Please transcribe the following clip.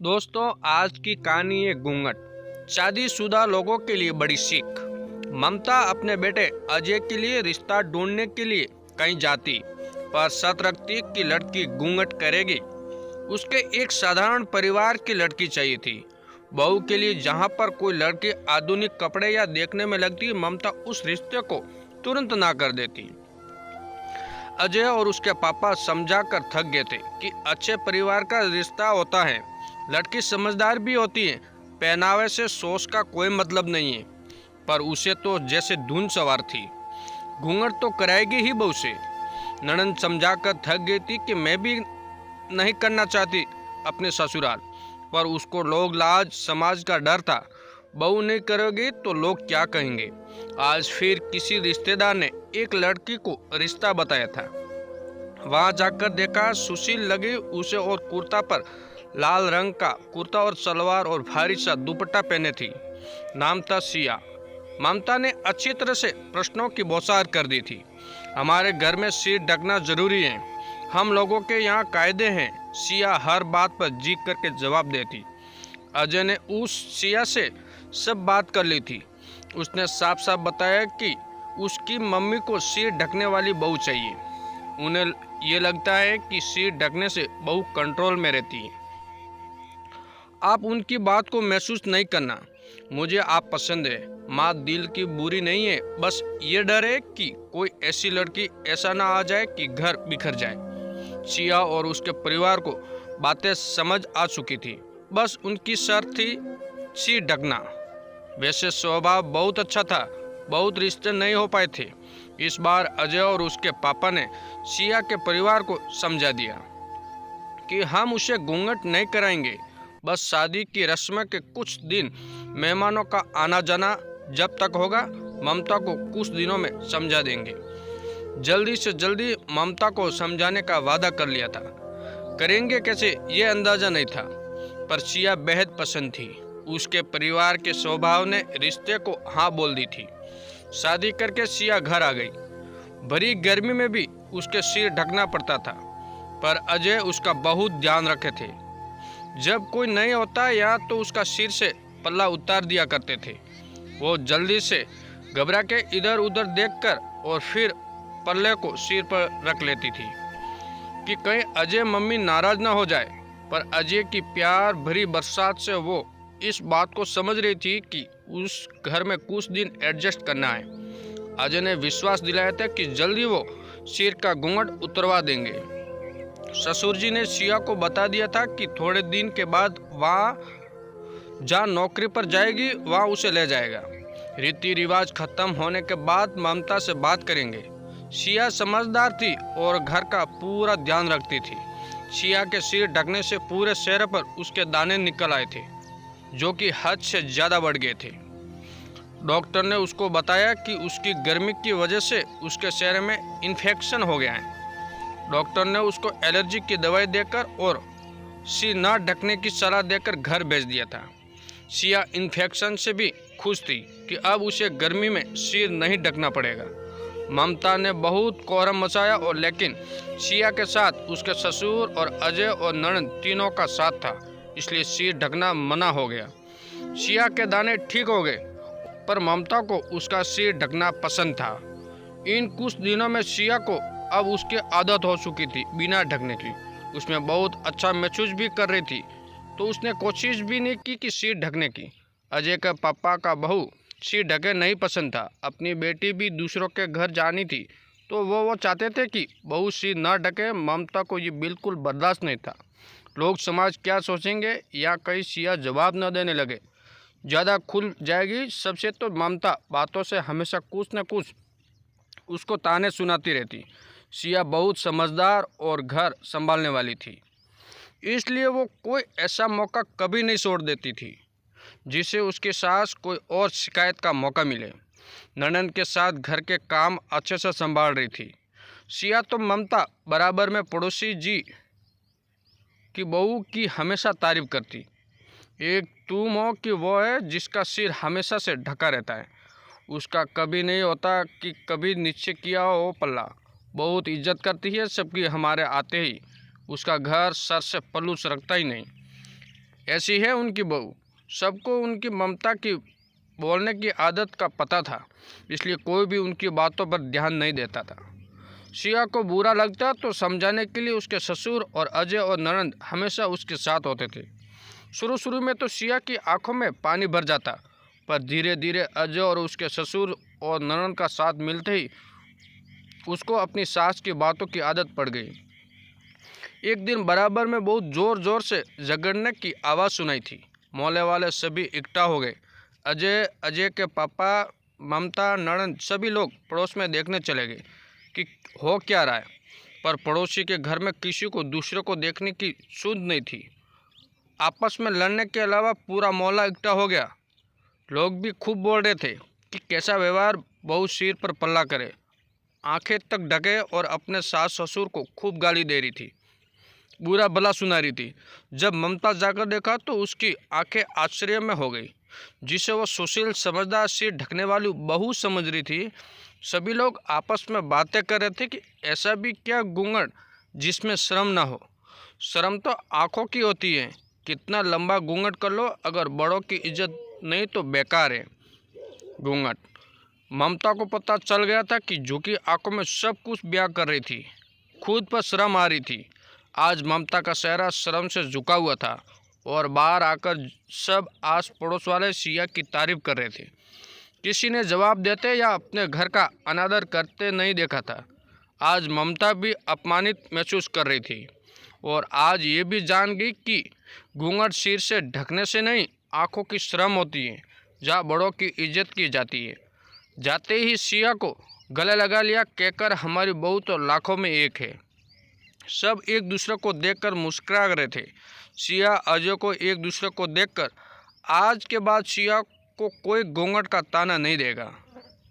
दोस्तों, आज की कहानी है घूंघट। शादीशुदा लोगों के लिए बड़ी सीख। ममता अपने बेटे अजय के लिए रिश्ता ढूंढने के लिए कहीं जाती, पर शर्त रखती कि लड़की घूंघट करेगी। उसके एक साधारण परिवार की लड़की चाहिए थी। बहू के लिए जहां पर कोई लड़की आधुनिक कपड़े या देखने में लगती, ममता उस रिश्ते को तुरंत ना कर देती। अजय और उसके पापा समझा कर थक गए थे कि अच्छे परिवार का रिश्ता होता है, लड़की समझदार भी होती है, पहनावे से सोच का कोई मतलब नहीं है। पर उसे तो जैसे धुन सवार थी। घूंघट तो कराएगी ही बहू से। ननद समझा कर थक गई थी कि मैं भी नहीं करना चाहती अपने ससुराल, पर उसको लोग लाज समाज का डर था। बहू नहीं करोगी तो लोग क्या कहेंगे। आज फिर किसी रिश्तेदार ने एक लड़की को रिश्ता बताया था। वहां जाकर देखा, सुशील लगी उसे और कुर्ता पर लाल रंग का कुर्ता और सलवार और भारी सा दुपट्टा पहने थी। नाम था सिया। ममता ने अच्छी तरह से प्रश्नों की बौछार कर दी थी। हमारे घर में सिर ढकना जरूरी है, हम लोगों के यहाँ कायदे हैं। सिया हर बात पर जी करके जवाब देती। अजय ने उस सिया से सब बात कर ली थी। उसने साफ साफ बताया कि उसकी मम्मी को सिर ढकने वाली बहू चाहिए। उन्हें ये लगता है कि सिर ढकने से बहू कंट्रोल में रहती है। आप उनकी बात को महसूस नहीं करना। मुझे आप पसंद है। माँ दिल की बुरी नहीं है, बस ये डर है कि कोई ऐसी लड़की ऐसा ना आ जाए कि घर बिखर जाए। सिया और उसके परिवार को बातें समझ आ चुकी थी। बस उनकी शर्त थी सिर ढकना। वैसे स्वभाव बहुत अच्छा था, बहुत रिश्ते नहीं हो पाए थे। इस बार अजय और उसके पापा ने सिया के परिवार को समझा दिया कि हम उसे घूंघट नहीं कराएंगे। बस शादी की रस्म के कुछ दिन मेहमानों का आना जाना जब तक होगा, ममता को कुछ दिनों में समझा देंगे। जल्दी से जल्दी ममता को समझाने का वादा कर लिया था। करेंगे कैसे ये अंदाजा नहीं था, पर सिया बेहद पसंद थी। उसके परिवार के स्वभाव ने रिश्ते को हाँ बोल दी थी। शादी करके सिया घर आ गई। भरी गर्मी में भी उसके सिर ढकना पड़ता था, पर अजय उसका बहुत ध्यान रखे थे। जब कोई नहीं होता या तो उसका सिर से पल्ला उतार दिया करते थे। वो जल्दी से घबरा के इधर उधर देखकर और फिर पल्ले को सिर पर रख लेती थी कि कहीं अजय मम्मी नाराज ना हो जाए। पर अजय की प्यार भरी बरसात से वो इस बात को समझ रही थी कि उस घर में कुछ दिन एडजस्ट करना है। अजय ने विश्वास दिलाया था कि जल्दी वो सिर का घूंघट उतरवा देंगे। ससुर जी ने सिया को बता दिया था कि थोड़े दिन के बाद वहाँ जहाँ नौकरी पर जाएगी वहाँ उसे ले जाएगा। रीति रिवाज खत्म होने के बाद ममता से बात करेंगे। सिया समझदार थी और घर का पूरा ध्यान रखती थी। सिया के सिर ढकने से पूरे चेहरे पर उसके दाने निकल आए थे, जो कि हद से ज़्यादा बढ़ गए थे। डॉक्टर ने उसको बताया कि उसकी गर्मी की वजह से उसके चेहरे में इन्फेक्शन हो गया है। डॉक्टर ने उसको एलर्जी की दवाई देकर और सिर न ढकने की सलाह देकर घर भेज दिया था। सिया इन्फेक्शन से भी खुश थी कि अब उसे गर्मी में सिर नहीं ढकना पड़ेगा। ममता ने बहुत कोहराम मचाया, और लेकिन सिया के साथ उसके ससुर और अजय और ननद तीनों का साथ था, इसलिए सिर ढकना मना हो गया। सिया के दाने ठीक हो गए, पर ममता को उसका सिर ढकना पसंद था। इन कुछ दिनों में सिया को अब उसकी आदत हो चुकी थी बिना ढकने की। उसमें बहुत अच्छा महसूस भी कर रही थी, तो उसने कोशिश भी नहीं की कि सिर ढकने की। अजय के पापा का बहू सिर ढके नहीं पसंद था। अपनी बेटी भी दूसरों के घर जानी थी, तो वो चाहते थे कि बहू सिर न ढके। ममता को ये बिल्कुल बर्दाश्त नहीं था। लोग समाज क्या सोचेंगे, या कहीं सिया जवाब न देने लगे, ज़्यादा खुल जाएगी सबसे, तो ममता बातों से हमेशा कुछ न कुछ उसको ताने सुनाती रहती। सिया बहुत समझदार और घर संभालने वाली थी, इसलिए वो कोई ऐसा मौका कभी नहीं छोड़ देती थी जिसे उसके सास कोई और शिकायत का मौका मिले। ननद के साथ घर के काम अच्छे से संभाल रही थी। सिया तो ममता बराबर में पड़ोसी जी की बहू की हमेशा तारीफ करती। एक तुम हो कि वो है जिसका सिर हमेशा से ढका रहता है। उसका कभी नहीं होता कि कभी नीचे किया हो पल्ला। बहुत इज्जत करती है सबकी, हमारे आते ही उसका घर सर से पल्लू सरकता ही नहीं। ऐसी है उनकी बहू। सबको उनकी ममता की बोलने की आदत का पता था, इसलिए कोई भी उनकी बातों पर ध्यान नहीं देता था। सिया को बुरा लगता तो समझाने के लिए उसके ससुर और अजय और ननंद हमेशा उसके साथ होते थे। शुरू शुरू में तो सिया की आंखों में पानी भर जाता, पर धीरे धीरे अजय और उसके ससुर और ननंद का साथ मिलते ही उसको अपनी सास की बातों की आदत पड़ गई। एक दिन बराबर में बहुत ज़ोर ज़ोर से झगड़ने की आवाज़ सुनाई थी। मोहल्ले वाले सभी इकट्ठा हो गए। अजय के पापा, ममता, ननंद सभी लोग पड़ोस में देखने चले गए कि हो क्या रहा है। पर पड़ोसी के घर में किसी को दूसरे को देखने की सुध नहीं थी। आपस में लड़ने के अलावा पूरा मोहल्ला इकट्ठा हो गया। लोग भी खूब बोल रहे थे कि कैसा व्यवहार, बहू सिर पर पल्ला करे, आंखें तक ढके और अपने सास ससुर को खूब गाली दे रही थी, बुरा भला सुना रही थी। जब ममता जाकर देखा तो उसकी आंखें आश्चर्य में हो गई। जिसे वो सुशील, समझदार, सिर ढकने वाली बहू समझ रही थी। सभी लोग आपस में बातें कर रहे थे कि ऐसा भी क्या घूंघट जिसमें शर्म ना हो। शर्म तो आँखों की होती है। कितना लंबा घूंघट कर लो, अगर बड़ों की इज्जत नहीं तो बेकार है घूंघट। ममता को पता चल गया था कि झुकी आंखों में सब कुछ बयां कर रही थी, खुद पर शर्म आ रही थी। आज ममता का चेहरा शर्म से झुका हुआ था और बाहर आकर सब आस पड़ोस वाले सिया की तारीफ कर रहे थे। किसी ने जवाब देते या अपने घर का अनादर करते नहीं देखा था। आज ममता भी अपमानित महसूस कर रही थी और आज ये भी जान गई कि घूंघट सिर से ढकने से नहीं, आंखों की शर्म होती है, जहाँ बड़ों की इज्जत की जाती है। जाते ही सिया को गले लगा लिया, कहकर हमारी बहू तो लाखों में एक है। सब एक दूसरे को देखकर मुस्कुरा रहे थे। सिया अजय को एक दूसरे को देखकर आज के बाद सिया को कोई घूंघट का ताना नहीं देगा।